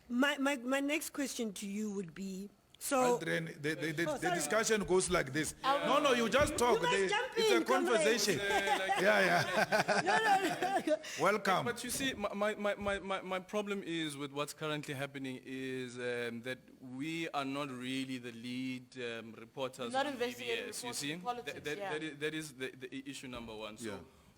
My next question to you would be, so Aldrin, the discussion goes like this. No, you just talk. You must jump It's a in, comrades. conversation. Yeah. no. Welcome. But you see, my problem is with what's currently happening is that we are not really the lead reporters Not on investigating PBS, you reports see? in politics, yeah. That is the issue number one. So Yeah.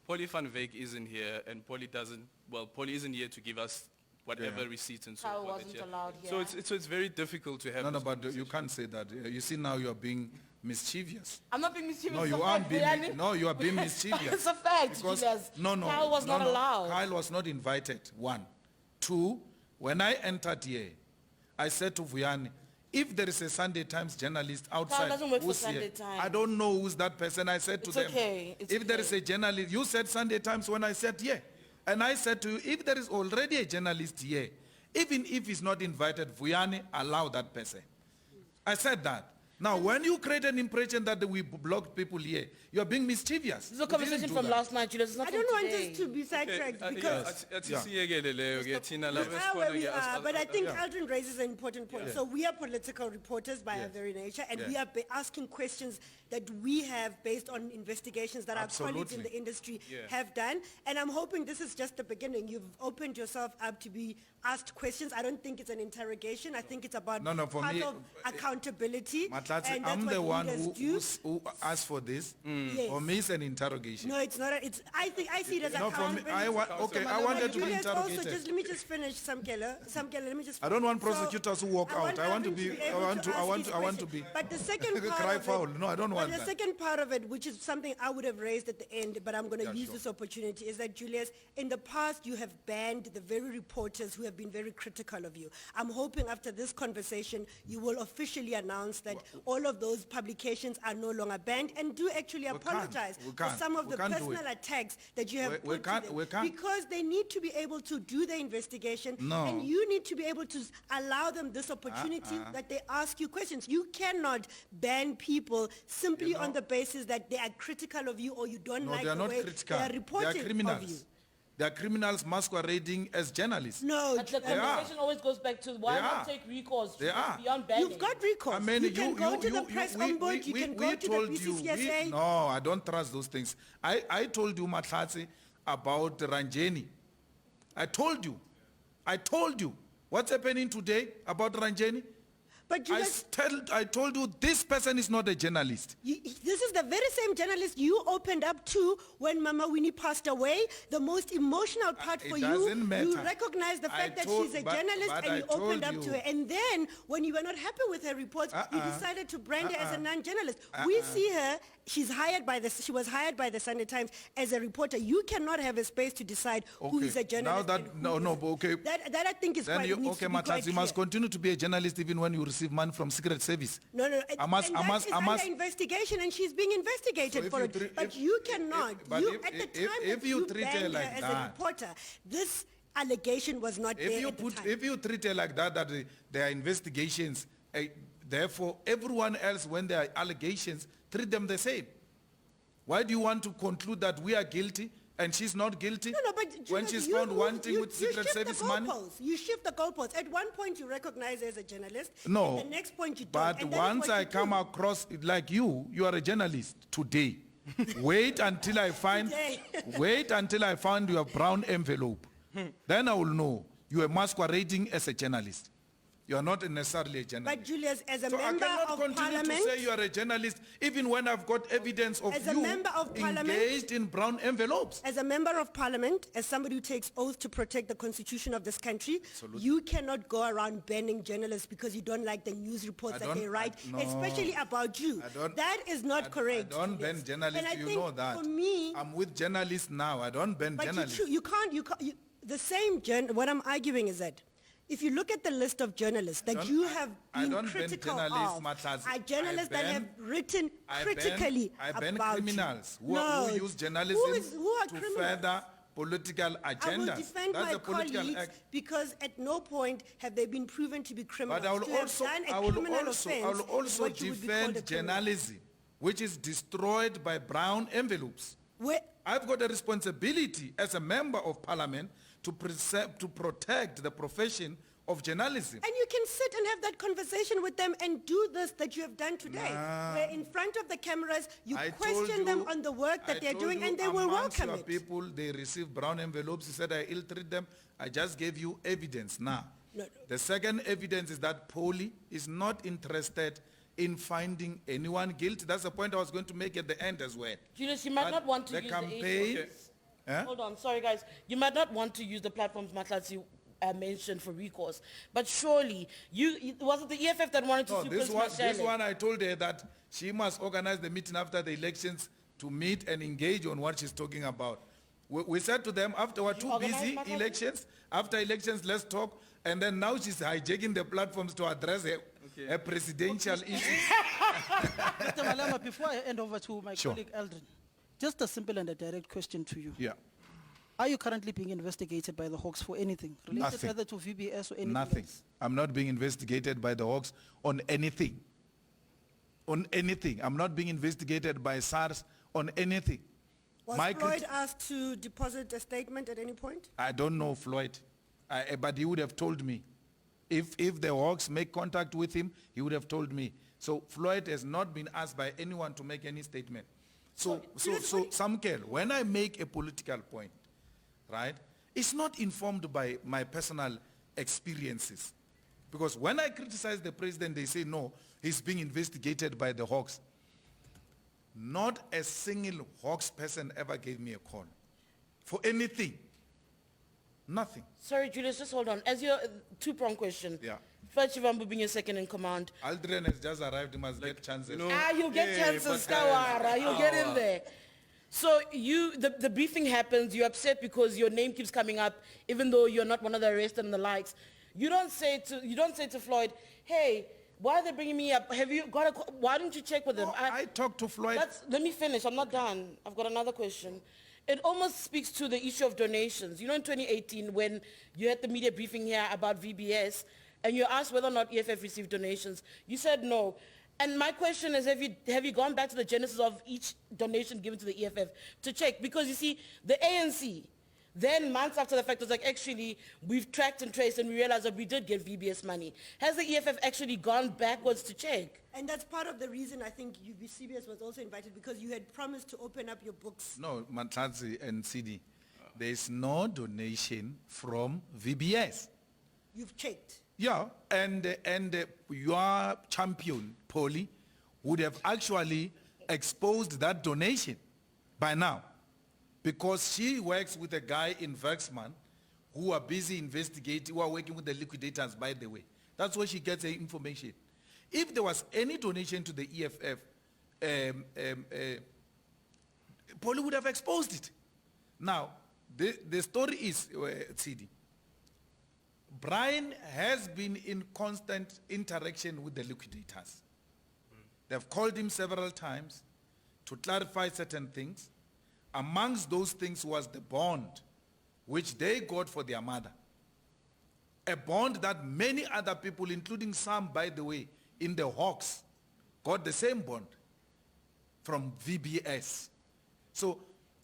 Polly van Wyk isn't here, and Polly isn't here to give us whatever receipts and so Kyle forth. wasn't allowed So here. it's very difficult to have No, this but you conversation. can't say that. You see, now you are being mischievous. I'm not being mischievous. No, it's you a aren't fact, being. Brianni. No, you are being mischievous. It's a fact, Because Julius. no, Kyle was not allowed. Kyle was not invited. One, two. When I entered here, I said to Vuyani, if there is a Sunday Times journalist outside, doesn't work for who's here, Sunday Times. I don't know who's that person. I said to It's them, okay, it's if there is okay. a journalist, you said Sunday Times when I said yeah, and I said to you, if there is already a journalist here, even if he's not invited, Vuyani, allow that person. I said that. Now, when you create an impression that we blocked people here, you are being mischievous. This is a We didn't conversation do from that. last night, Julius. It's not I from don't want today. us to be sidetracked because We we are where we are, but I think Aldrin raises an important point. So we are political reporters by our very nature, and we are asking questions that we have based on investigations that our colleagues in Absolutely. the industry Yeah. have done. And I'm hoping this is just the beginning. You've opened yourself up to be asked questions. I don't think it's an interrogation. I think it's about No, for part me, of accountability. Matlatsi, and that's I'm what the one leaders do. who asked for this. Yes. For me, it's an interrogation. No, it's not. I see it as No, for me, accountability. I wanted to be Julius, also, interrogated. just let me just finish, Samkela, let me just. I don't want So, prosecutors who walk out. I want to Alvin be. be able I want to ask his want to question. be. But the second part Cry of foul. it, No, I don't want but that. the second part of it, which is something I would have raised at the end, but I'm going to use this opportunity, is that Julius, in the past you have banned the very reporters who have been very critical of you. I'm hoping after this conversation you will officially announce that all of those publications are no longer banned, and do actually apologize We for can't. some of We the can't do it. personal attacks that you have We put to can't. them. We can't. Because they need to be able to do the investigation, No. and you need to be able to allow them this opportunity that they ask you questions. You cannot ban people simply on the basis that they are critical of you or you don't No, like they are the not way critical. they are They are reporting of you. criminals. They are criminals masquerading as journalists. No, But the are. conversation always goes back to why They not are. take recourse They are. beyond banning. you've got recourse. I mean, you can go to the press ombudsman, you can go to the told you, PCCSA. no, I don't trust those things. I told you, Matlatsi, about Ranjeni. I told you. What's happening today about Ranjeni? But Julius, I told you this person is not a journalist. this is the very same journalist you opened up to when Mama Winnie passed away. The most emotional part It for you, doesn't you matter. recognize the I fact that told- she's a but- journalist but and I you opened told up to you. her. And then when you were not happy with her reports, you decided to brand her as a non-journalist. We see her, she was hired by the Sunday Times as a reporter. You cannot have a space to decide who is a journalist. Now and that, who no, isn't. but okay. That I think is Then quite, you, needs okay, to be quite Matlatsi, you must clear. continue to be a journalist even when you receive money from Secret Service. No, I must- and I that must- is I must- under investigation, and she's being investigated So if for you it. treat- But if- you cannot. but You if- at the if- time if that you you treat her banned like her as a that- reporter, this allegation was not there at the time. If you treat her like that there are investigations, therefore everyone else, when there are allegations, treat them the same. Why do you want to conclude that we are guilty and she's not guilty? No, but when Julius, she's you found move- wanting you- with you Secret shift the Service money? goalposts. You shift the goalposts. At one point you recognize her as a journalist. No. At the next point you don't. But And that is once what I you come do. across like you are a journalist today. Wait until I find Today. wait until I find your brown envelope. Then I will know you are masquerading as a journalist. You are not necessarily a journalist. But Julius, as a So I member cannot of continue parliament, to say you are a journalist even when I've got evidence of As a you member of parliament- engaged in brown envelopes. as a member of parliament, as somebody who takes oath to protect the constitution of this country, you cannot go around banning journalists because you don't like the news reports I that they don't- write, no. especially about you. I don't- That is not correct. I don't Julius. ban journalists, And I you think know that. For me, I'm with journalists now. I don't ban but journalists. you can't, the same, what I'm arguing is that if you look at the list of journalists that don't- you have I been don't ban critical journalists, of, Matlatsi. are journalists that I have ban- written critically I ban about criminals you. who use journalism who are to criminals? further political agendas. I will defend That's my a political colleagues act. because at no point have they been proven to be criminals. But I will To have also, done a I will criminal also, offense I will is also what you would be called a defend criminal. journalism, which is destroyed by brown envelopes. Where- I've got a responsibility as a member of parliament to protect the profession of journalism. And you can sit and have that conversation with them and do this that you have done today. Nah. Where in front of the cameras, you I question told them you- on the work that I they're told doing you and they will amongst welcome your it. people, they receive brown envelopes. You said I ill-treat them. I just gave you evidence now. No. The second evidence is that Polly is not interested in finding anyone guilty. That's the point I was going to make at the end as well. Julius, you might But not want to the use campaign, the Okay. Huh? Hold on, sorry guys. You might not want to use the platforms Matlatsi mentioned for recourse, but surely was it the EFF that wanted to No, sue this Prince one, Mashele? I told her that she must organize the meeting after the elections to meet and engage on what she's talking about. We said to them, after we're too organize busy Matlatsi? elections, after elections, let's talk. And then now she's hijacking the platforms to address her presidential issues. Mr. Malema, before I hand over to my Sure. colleague Eldrin, just a simple and a direct question to you. Yeah, Are you currently being investigated by the Hawks for anything related Nothing. either to VBS or anything nothing. else? I'm not being investigated by the Hawks on anything. On anything. I'm not being investigated by SARS on anything. Was My Floyd crit- asked to deposit a statement at any point? I don't know Floyd, but he would have told me. If the Hawks make contact with him, he would have told me. So Floyd has not been asked by anyone to make any statement. So Samkel, when I make a political point, right, it's not informed by my personal experiences. Because when I criticize the president, they say, no, he's being investigated by the Hawks. Not a single Hawks person ever gave me a call for anything. Nothing. Sorry, Julius, just hold on. As your two-pronged question. Yeah. First, Shivambu being your second in command. Aldrin has just arrived. He must get chances. no. You'll get Yeah, chances, but, Kawara. You'll get in there. So the briefing happens. You're upset because your name keeps coming up, even though you're not one of the arrested and the likes. You don't say to Floyd, hey, why are they bringing me up? Have you got why don't you check with them? No, I talked to Floyd. Let me finish. I'm not done. I've got another question. It almost speaks to the issue of donations. You know, in 2018, when you had the media briefing here about VBS, and you asked whether or not EFF received donations, you said no. And my question is, have you gone back to the genesis of each donation given to the EFF to check? Because you see, the ANC, then months after the fact, was like, actually, we've tracked and traced and we realized that we did get VBS money. Has the EFF actually gone backwards to check? And that's part of the reason I think CBS was also invited, because you had promised to open up your books. No, Mantlazi and CD. There is no donation from VBS. You've checked. Yeah, and your champion, Polly, would have actually exposed that donation by now, because she works with a guy in Verksman who are busy investigating, who are working with the liquidators, by the way. That's where she gets the information. If there was any donation to the EFF, Polly would have exposed it. Now, the story is, CD, Brian has been in constant interaction with the liquidators. They've called him several times to clarify certain things. Amongst those things was the bond which they got for their mother. A bond that many other people, including some, by the way, in the Hawks, got the same bond from VBS. So,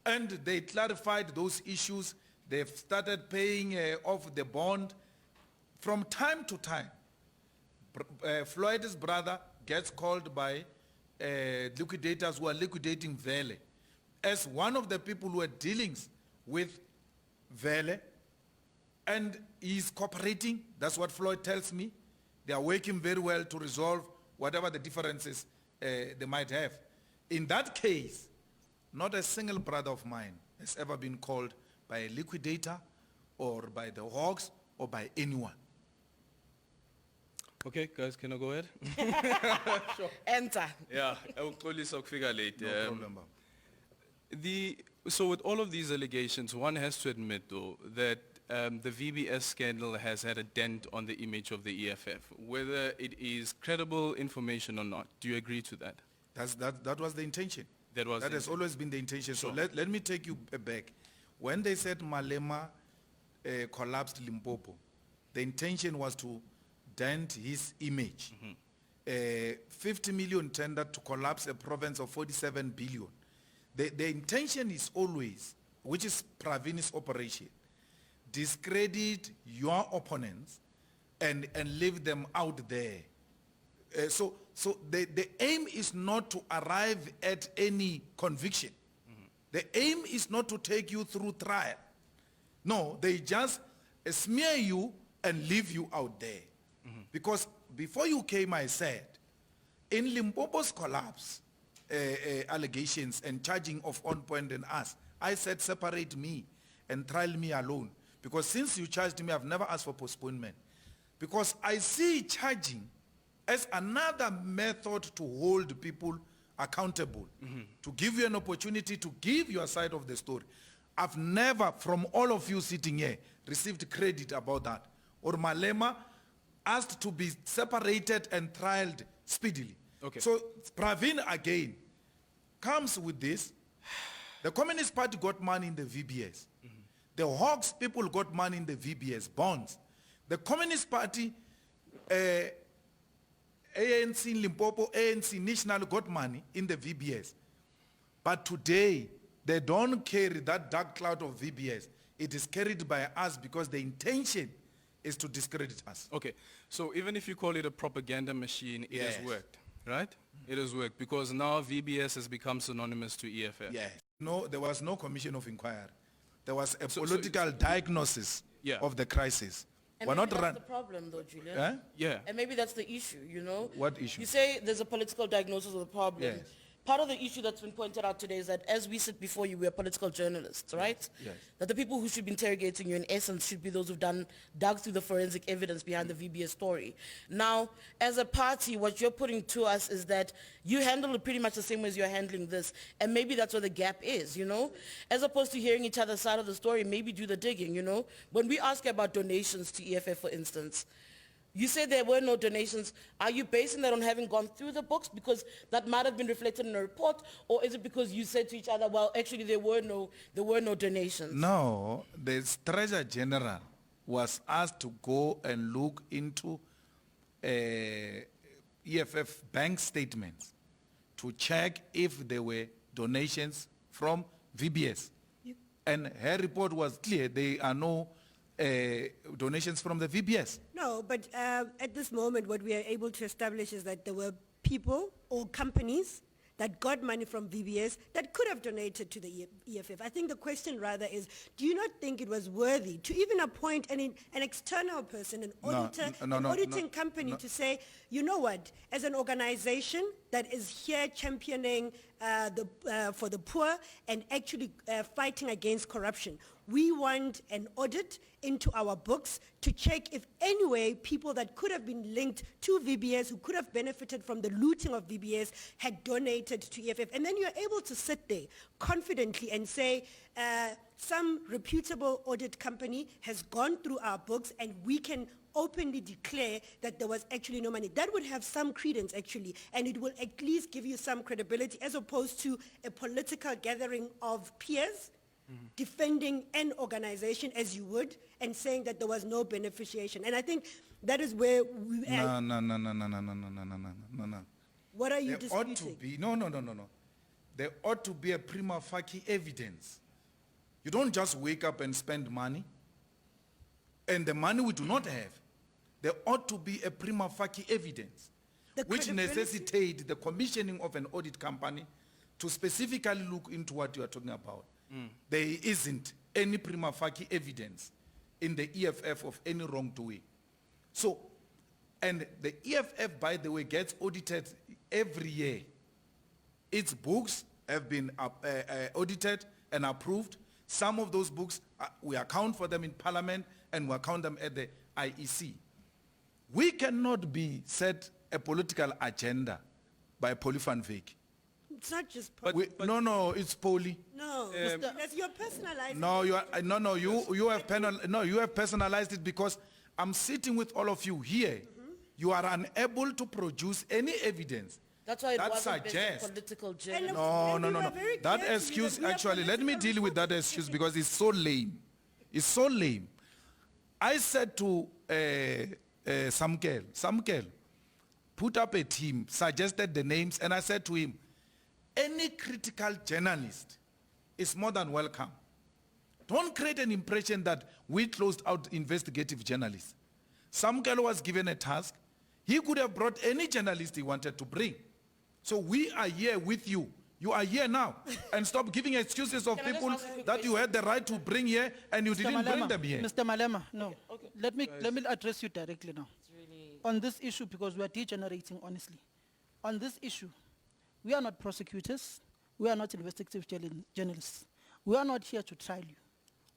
and they clarified those issues. They've started paying off the bond. From time to time, Floyd's brother gets called by liquidators who are liquidating Vele as one of the people who are dealing with Vele, and he's cooperating. That's what Floyd tells me. They are working very well to resolve whatever the differences they might have. In that case, not a single brother of mine has ever been called by a liquidator or by the Hawks or by anyone. Okay, guys, can I go ahead? Enter. Yeah, awuxolisa ukufika late. No problem, Baba. So with all of these allegations, one has to admit, though, that the VBS scandal has had a dent on the image of the EFF, whether it is credible information or not. Do you agree to that? That was the intention. That was That the has always been the intention. Sure. So let me take you back. When they said Malema collapsed Limpopo, the intention was to dent his image. 50 million tender to collapse a province of 47 billion. The intention is always, which is Pravini's operation, discredit your opponents and leave them out there. So the aim is not to arrive at any conviction. The aim is not to take you through trial. No, they just smear you and leave you out there. Because before you came, I said, in Limpopo's collapse, allegations and charging of On Point and us, I said separate me and trial me alone. Because since you charged me, I've never asked for postponement. Because I see charging as another method to hold people accountable, to give you an opportunity to give your side of the story. I've never, from all of you sitting here, received credit about that. Or Malema asked to be separated and trialed speedily. Okay. So Praveen again comes with this. The Communist Party got money in the VBS. The Hawks people got money in the VBS, bonds. The Communist Party, ANC in Limpopo, ANC National got money in the VBS. But today, they don't carry that dark cloud of VBS. It is carried by us because the intention is to discredit us. Okay, so even if you call it a propaganda machine, it has Yes. worked, right? It has worked because now VBS has become synonymous to EFF. Yes. No, there was no commission of inquiry. There was a political diagnosis Yeah. of the crisis. And We're maybe not that's run. the problem though, Julius. Eh? Yeah. And maybe that's the issue, you know? What issue? You say there's a political diagnosis of the problem. Yes. Part of the issue that's been pointed out today is that as we sit before you, we are political journalists, right? Yes. That the people who should be interrogating you in essence should be those who've dug through the forensic evidence behind the VBS story. Now, as a party, what you're putting to us is that you handle it pretty much the same way as you're handling this. And maybe that's where the gap is, you know? As opposed to hearing each other's side of the story, maybe do the digging, you know? When we ask you about donations to EFF, for instance, you say there were no donations. Are you basing that on having gone through the books because that might have been reflected in a report, or is it because you said to each other, well, actually there were no donations? No, the Treasurer General was asked to go and look into EFF bank statements to check if there were donations from VBS. And her report was clear. There are no donations from the VBS. No, but at this moment, what we are able to establish is that there were people or companies that got money from VBS that could have donated to the EFF. I think the question rather is, do you not think it was worthy to even appoint an external person, an auditor, an auditing company to say, you know what, as an organization that is here championing for the poor and actually fighting against corruption, we want an audit into our books to check if anyway people that could have been linked to VBS, who could have benefited from the looting of VBS, had donated to EFF. And then you're able to sit there confidently and say, some reputable audit company has gone through our books and we can openly declare that there was actually no money. That would have some credence actually, and it will at least give you some credibility as opposed to a political gathering of peers defending an organization as you would and saying that there was no beneficiation. And I think that is where we No. What are you There ought to disputing? be, no. There ought to be a prima facie evidence. You don't just wake up and spend money. And the money we do not have. There ought to be a prima facie evidence, The which credibility- necessitates the commissioning of an audit company to specifically look into what you are talking about. There isn't any prima facie evidence in the EFF of any wrongdoing. So, and the EFF, by the way, gets audited every year. Its books have been audited and approved. Some of those books, we account for them in Parliament and we account them at the IEC. We cannot be set a political agenda by Polly van Wyk. It's not just No, it's Polly. no, that's your personalized. No, you have personalized it because I'm sitting with all of you here. You are unable to produce any evidence. That's why it that wasn't based on suggests- political And journalism. look, No. we were very That clear to you excuse, that we are actually, let me political deal with that excuse because it's so lame. It's so lame. I said to Samkel, put up a team, suggested the names, and I said to him, any critical journalist is more than welcome. Don't create an impression that we closed out investigative journalists. Samkelo was given a task. He could have brought any journalist he wanted to bring. So we are here with you. You are here now. And stop giving excuses of Can I just people ask a quick that you had the right to bring here and you didn't bring them here. Mr. Malema, no. Let me address you directly now. On this issue, because we are degenerating, honestly. On this issue, we are not prosecutors. We are not investigative journalists. We are not here to trial you.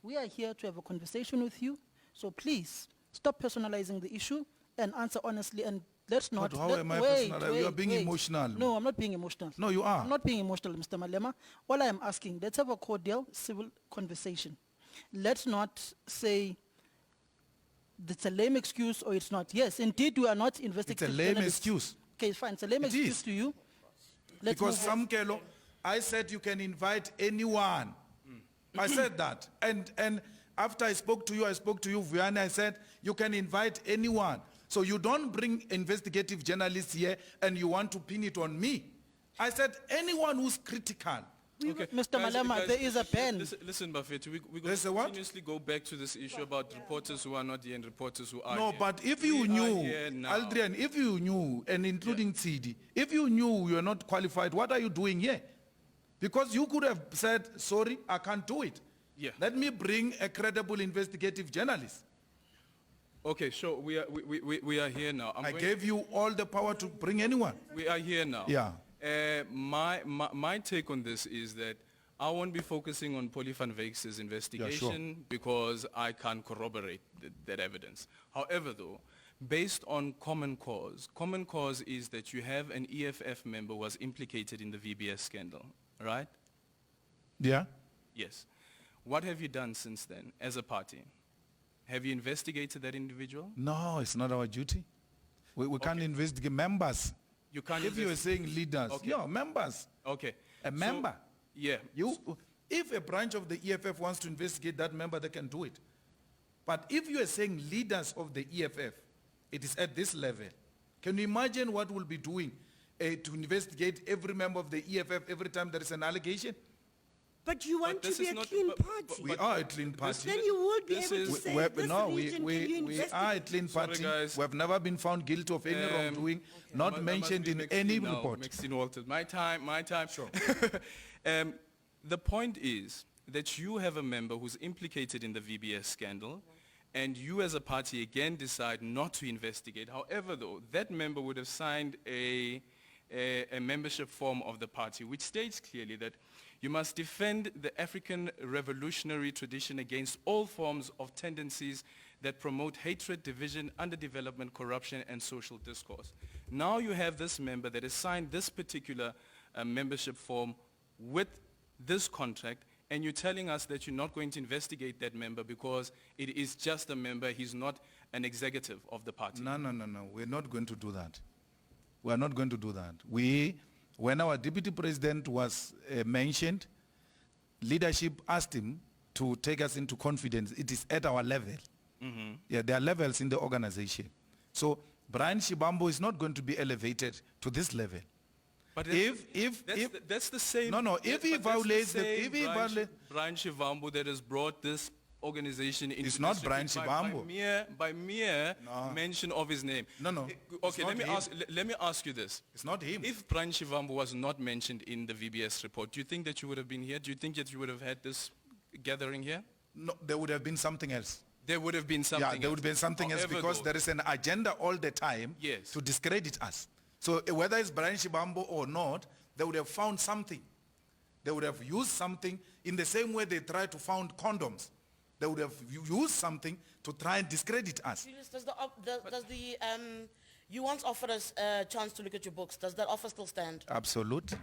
We are here to have a conversation with you. So please, stop personalizing the issue and answer honestly, and let's not... But how am I personal? You are being emotional. No, I'm not being emotional. No, you are. I'm not being emotional, Mr. Malema. All I am asking, let's have a cordial, civil conversation. Let's not say it's a lame excuse or it's not. Yes, indeed, we are not investigative lame journalists. excuse. Okay, fine. It's a lame It excuse is. to you. Let's Because move on. Samkelo, I said you can invite anyone. I said that. And after I spoke to you, Vuyani, I said you can invite anyone. So you don't bring investigative journalists here and you want to pin it on me. I said anyone who's critical. Okay. Mr. Malema, there is a ban. Listen, Buffett, we There's a what? continuously go back to this issue about reporters who are not here and reporters who are No, here. but if We you are knew, here now. Aldrian, if you knew, and including Tsidi, if you knew you are not qualified, what are you doing here? Because you could have said, sorry, I can't do it. Yeah. Let me bring a credible investigative journalist. Okay, sure, we are here now. I gave you all the power to bring anyone. We are here now. Yeah. My take on this is that I won't be focusing on Polly van Wyk's investigation because I can't corroborate that evidence. However, though, based on common cause is that you have an EFF member who was implicated in the VBS scandal, right? Yeah. Yes. What have you done since then as a party? Have you investigated that individual? No, it's not our duty. We can't investigate members. You can't If you are saying leaders, Okay. yeah, members. Okay. A member. Yeah. If a branch of the EFF wants to investigate that member, they can do it. But if you are saying leaders of the EFF, it is at this level. Can you imagine what we'll be doing to investigate every member of the EFF every time there is an allegation? But you want to this be is a not- clean but- party. We are a clean party. Then you will be this able to is- say, We this no, region, can you we are a investigate? clean Sorry, party. guys. We have never been found guilty of any wrongdoing, not That must mentioned be in Maxine any now, report. Maxine Walters. My time. Sure. The point is that you have a member who's implicated in the VBS scandal, and you as a party again decide not to investigate. However, though, that member would have signed a membership form of the party, which states clearly that you must defend the African revolutionary tradition against all forms of tendencies that promote hatred, division, underdevelopment, corruption, and social discourse. Now you have this member that has signed this particular membership form with this contract, and you're telling us that you're not going to investigate that member because it is just a member, he's not an executive of the party. No. We're not going to do that. We are not going to do that. When our deputy president was mentioned, leadership asked him to take us into confidence. It is at our level. Yeah, there are levels in the organization. So Brian Shibambo is not going to be elevated to this level. But that's the same. No, if he violates Brian Shivambu that has brought this organization into It's not this Brian by Shivambu. by mere mention of his name. No. Okay, It's let me ask you this. It's not him. If Brian Shivambu was not mentioned in the VBS report, do you think that you would have been here? Do you think that you would have had this gathering here? No, there would have been something else. There would have been something Yeah, there would have been something else However, because though, there is an agenda all the time Yes. to discredit us. So whether it's Brian Shibambo or not, they would have found something. They would have used something in the same way they tried to found condoms. They would have used something to try and discredit us. Julius, does the you once offered us a chance to look at your books. Does that offer still stand? Absolutely.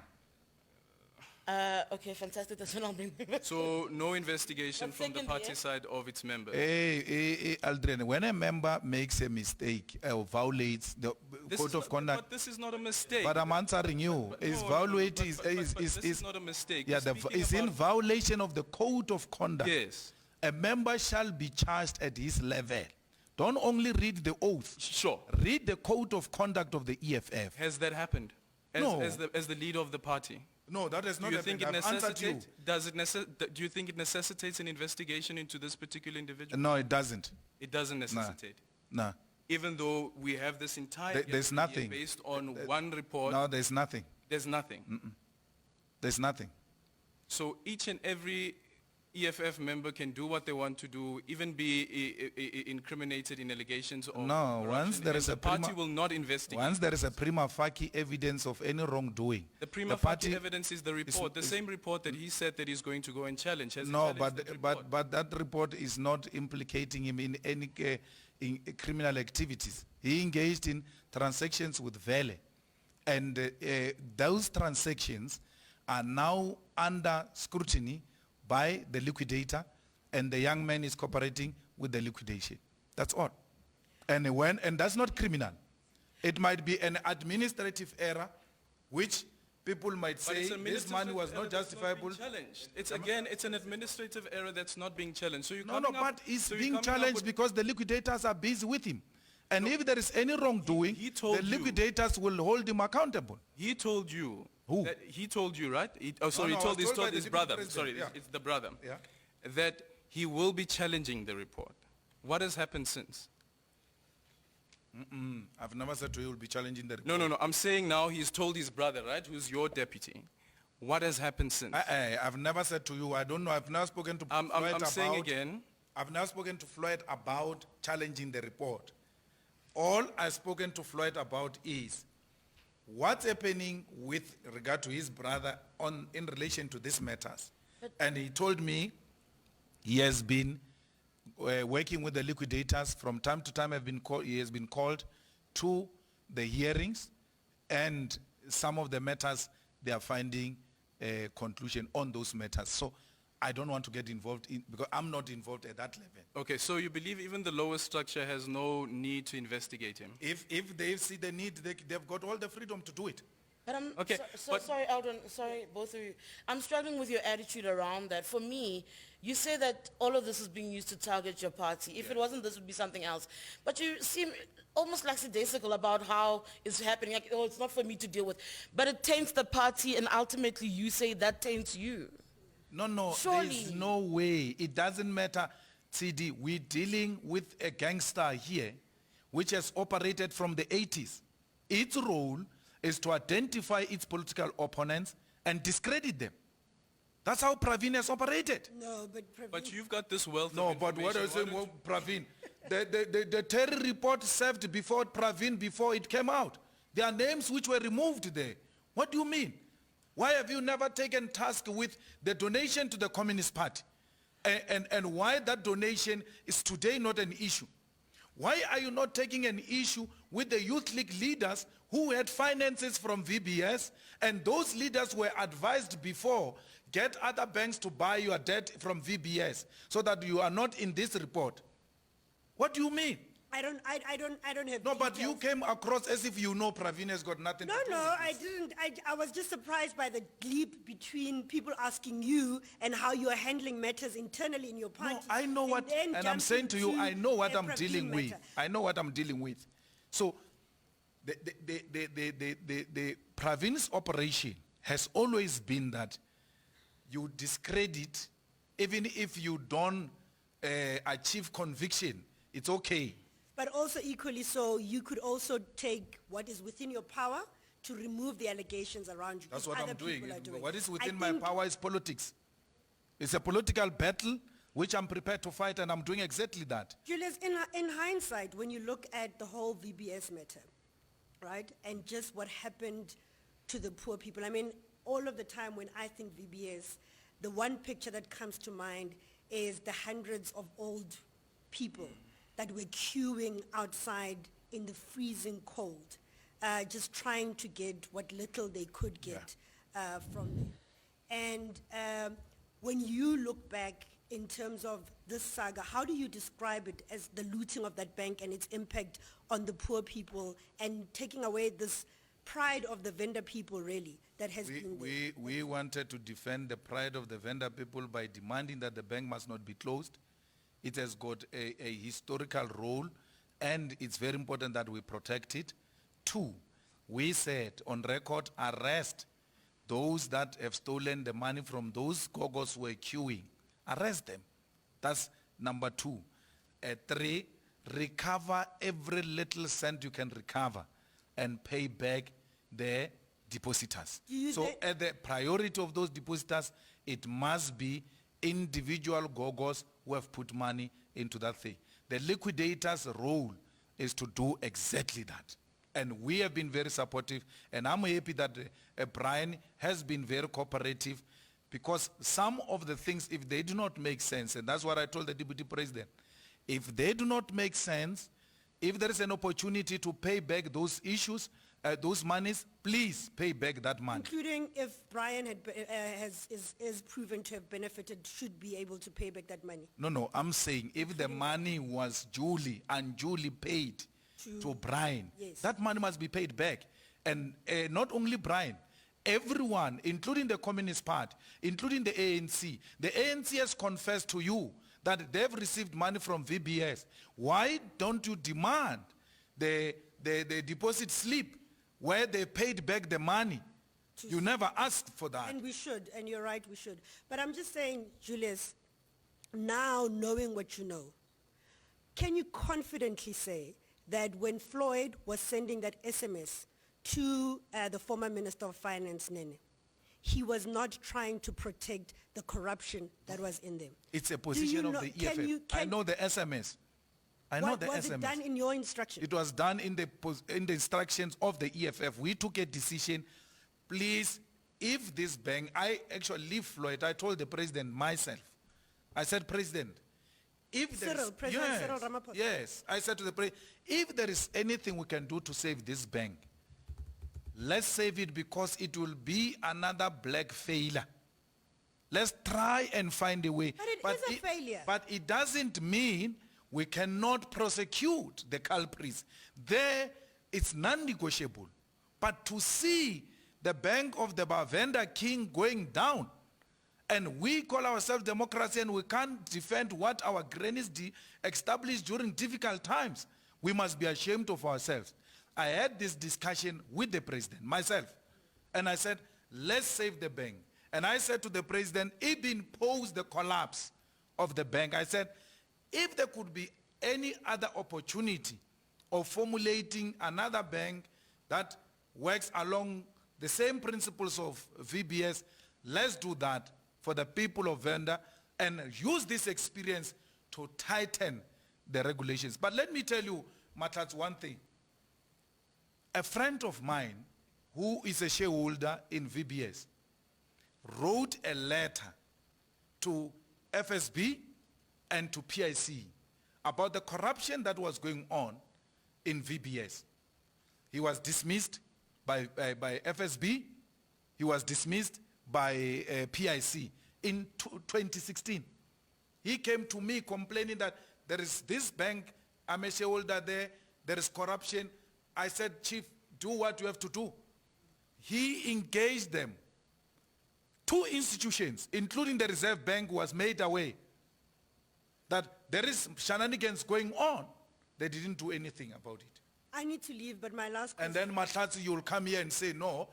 Okay, fantastic. That's what I'll bring. So no investigation But from the secondly, party side of its members. Hey, Aldrin, when a member makes a mistake or violates the This code is of not- conduct, But this is not a mistake. but I'm answering you, is No, violate but- is but this is is not a mistake. yeah, We're speaking is in about- violation of the code of conduct. Yes. A member shall be charged at his level. Don't only read the oath. Sure. Read the code of conduct of the EFF. Has that happened? No. As the leader of the party? No, that has Do not you happened. think it I've answered you. necessitates? Do you think it necessitates an investigation into this particular individual? No, it doesn't. It doesn't necessitate. No. Even though we have this entire There's year nothing. based on one report, No, there's nothing. there's nothing. There's nothing. So each and every EFF member can do what they want to do, even be incriminated in allegations of No, once corruption, there and is the a party prima- will not investigate. Once there is a prima facie evidence of any wrongdoing, The prima facie evidence is the report, the same report that he said that he's going to go and challenge. Has he No, challenged that report? but that report is not implicating him in any in criminal activities. He engaged in transactions with Vele, and those transactions are now under scrutiny by the liquidator, and the young man is cooperating with the liquidation. That's all. And that's not criminal. It might be an administrative error, which people might But it's say an this money administrative was error not that's justifiable. being challenged. It's again, it's an administrative error that's not being challenged. So you're No, coming up, but he's so you're being coming up challenged with- because the liquidators are busy with him. And if there is any wrongdoing, he told the you- liquidators will hold him accountable. He told you. Who? That he told you, right? Sorry, no, he I told, was told by the his deputy brother. president, Sorry, yeah. it's the brother. Yeah. That he will be challenging the report. What has happened since? I've never said to you will be challenging the No, report. no, no. I'm saying now he's told his brother, right, who's your deputy. What has happened since? I've never said to you, I don't know, I've never spoken to I'm Floyd about... saying again, I've never spoken to Floyd about challenging the report. All I've spoken to Floyd about is what's happening with regard to his brother in relation to these matters. And he told me he has been working with the liquidators from time to time. He has been called to the hearings, and some of the matters they are finding a conclusion on those matters. So I don't want to get involved in, because I'm not involved at that level. okay, so you believe even the lowest structure has no need to investigate him? If they see the need, they've got all the freedom to do it. But I'm Okay, but- sorry, Eldon, sorry, both of you. I'm struggling with your attitude around that. For me, you say that all of this is being used to target your party. If it wasn't, this would be something else. But you seem almost lackadaisical about how it's happening. Like, oh, it's not for me to deal with. But it taints the party, and ultimately you say that taints you. No, Surely. there's no way. It doesn't matter, CD. We're dealing with a gangster here, which has operated from the 80s. Its role is to identify its political opponents and discredit them. That's how Pravin has operated. No, but But you've got this wealth No, of but what I information. say, well, Pravin, the Terry report served before Pravin, before it came out. There are names which were removed there. What do you mean? Why have you never taken task with the donation to the Communist Party? And why that donation is today not an issue? Why are you not taking an issue with the Youth League leaders who had finances from VBS, and those leaders were advised before, get other banks to buy your debt from VBS so that you are not in this report? What do you mean? I don't have No, but you details. came across as if you know Pravin has got nothing No, to do no, with I this. didn't. I was just surprised by the leap between people asking you and how you are handling matters internally in your party. No, I know what, then and I'm saying to you, jumping I know what a I'm Pravin dealing with. matter. I know what I'm dealing with. So, the Pravin's operation has always been that you discredit, even if you don't achieve conviction, it's okay. But also equally so, you could also take what is within your power to remove the allegations around you. That's which what other I'm doing. people are doing. What is I within my think- power is politics. It's a political battle which I'm prepared to fight, and I'm doing exactly that. Julius, in hindsight, when you look at the whole VBS matter, right, and just what happened to the poor people, I mean, all of the time when I think VBS, the one picture that comes to mind is the hundreds of old people that were queuing outside in the freezing cold, just trying to get what little they could get from them. And when you look back in terms of this saga, how do you describe it as the looting of that bank and its impact on the poor people and taking away this pride of the vendor people, really, that has been there? We wanted to defend the pride of the vendor people by demanding that the bank must not be closed. It has got a historical role, and it's very important that we protect it. 2, we said on record, arrest those that have stolen the money from those gogos who were queuing. Arrest them. That's number 2. 3, recover every little cent you can recover and pay back the depositors. Do you So thi- at the priority of those depositors, it must be individual gogos who have put money into that thing. The liquidator's role is to do exactly that. And we have been very supportive, and I'm happy that Brian has been very cooperative, because some of the things, if they do not make sense, and that's what I told the Deputy President, if they do not make sense, if there is an opportunity to pay back those issues, those monies, please pay back that money. Including if Brian is proven to have benefited, should be able to pay back that money. No, I'm saying if the money was unduly paid to Brian, Yes. that money must be paid back. And not only Brian, everyone, including the Communist Party, including the ANC. The ANC has confessed to you that they've received money from VBS. Why don't you demand the deposit slip where they paid back the money? You never asked for that. And we should, and you're right, we should. But I'm just saying, Julius, now knowing what you know, can you confidently say that when Floyd was sending that SMS to the former Minister of Finance, Nene, he was not trying to protect the corruption that was in them? It's a position of the EFF. I know the SMS. I know the Was SMS. it done in your instruction? It was done in the instructions of the EFF. We took a decision. Please, if this bank, I actually leave Floyd. I told the president myself. I said, President, if there Cyril, is, President yes, Cyril Ramaphosa. yes, I said to the president, if there is anything we can do to save this bank, let's save it, because it will be another black failure. Let's try and find a way. But it is a failure. But it doesn't mean we cannot prosecute the culprits. There, it's non-negotiable. But to see the bank of the Bavenda King going down, and we call ourselves democracy, and we can't defend what our grannies established during difficult times, we must be ashamed of ourselves. I had this discussion with the president, myself, and I said, let's save the bank. And I said to the president, even post the collapse of the bank, I said, if there could be any other opportunity of formulating another bank that works along the same principles of VBS, let's do that for the people of Venda and use this experience to tighten the regulations. But let me tell you, Matats, one thing. A friend of mine who is a shareholder in VBS wrote a letter to FSB and to PIC about the corruption that was going on in VBS. He was dismissed by FSB. He was dismissed by PIC in 2016. He came to me complaining that there is this bank, I'm a shareholder there is corruption. I said, Chief, do what you have to do. He engaged them. 2 institutions, including the Reserve Bank, was made aware that there is shenanigans going on. They didn't do anything about it. I need to leave, but my last question. And then Matlatsi, you'll come here and say, no,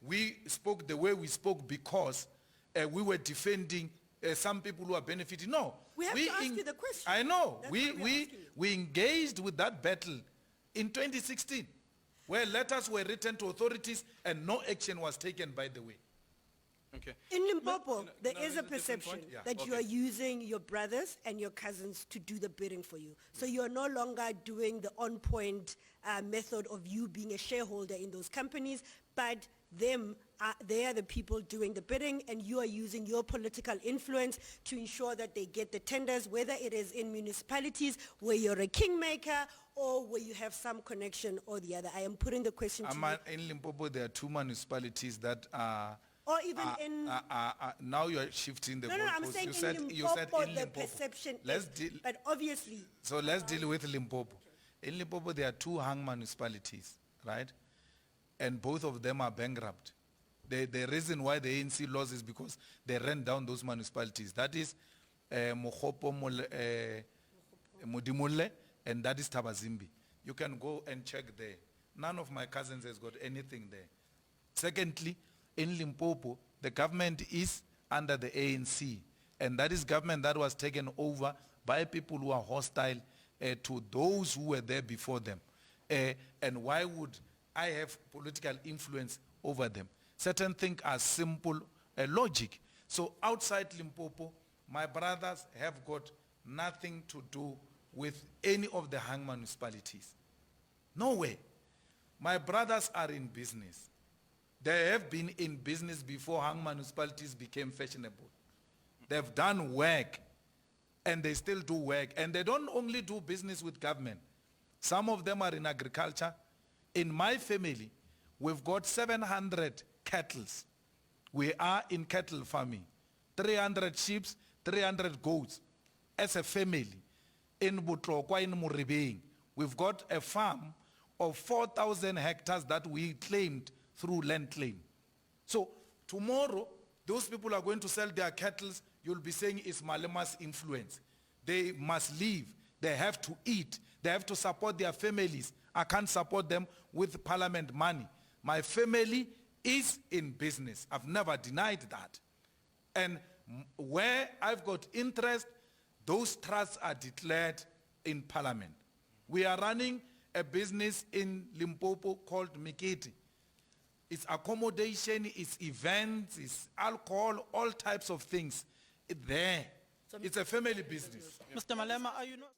we spoke the way we spoke because we were defending some people who are benefiting. No. We have to ask you the question. I know. That's why we are asking you. We engaged with that battle in 2016, where letters were written to authorities and no action was taken, by the way. Okay. In Limpopo, there no, is there's a a different perception point. Yeah, that you okay. are using your brothers and your cousins to do the bidding for you. So you are no longer doing the on-point method of you being a shareholder in those companies, but they are the people doing the bidding, and you are using your political influence to ensure that they get the tenders, whether it is in municipalities where you're a kingmaker or where you have some connection or the other. I am putting the question to you. In Limpopo, there are 2 municipalities that are... Or even in... now you are shifting the No, I'm goalposts. saying You said Limpopo, in the Limpopo. perception Let's is, deal. but obviously, So let's deal with Limpopo. In Limpopo, there are 2 hung municipalities, right? And both of them are bankrupt. The reason why the ANC lost is because they ran down those municipalities. That is Mogopo, Modimolle, and that is Tabazimbi. You can go and check there. None of my cousins has got anything there. Secondly, in Limpopo, the government is under the ANC. And that is government that was taken over by people who are hostile to those who were there before them. And why would I have political influence over them? Certain things are simple logic. So outside Limpopo, my brothers have got nothing to do with any of the hang municipalities. No way. My brothers are in business. They have been in business before hang municipalities became fashionable. They've done work, and they still do work. And they don't only do business with government. Some of them are in agriculture. In my family, we've got 700 cattle. We are in cattle farming. 300 sheep, 300 goats. As a family, in Butrokwa, in Muribeng, we've got a farm of 4,000 hectares that we claimed through land claim. So tomorrow, those people are going to sell their cattle. You'll be saying it's Malema's influence. They must live. They have to eat. They have to support their families. I can't support them with parliament money. My family is in business. I've never denied that. And where I've got interest, those trusts are declared in parliament. We are running a business in Limpopo called Mikiti. It's accommodation, it's events, it's alcohol, all types of things. It's there. It's a family business. Mr. Malema, are you not...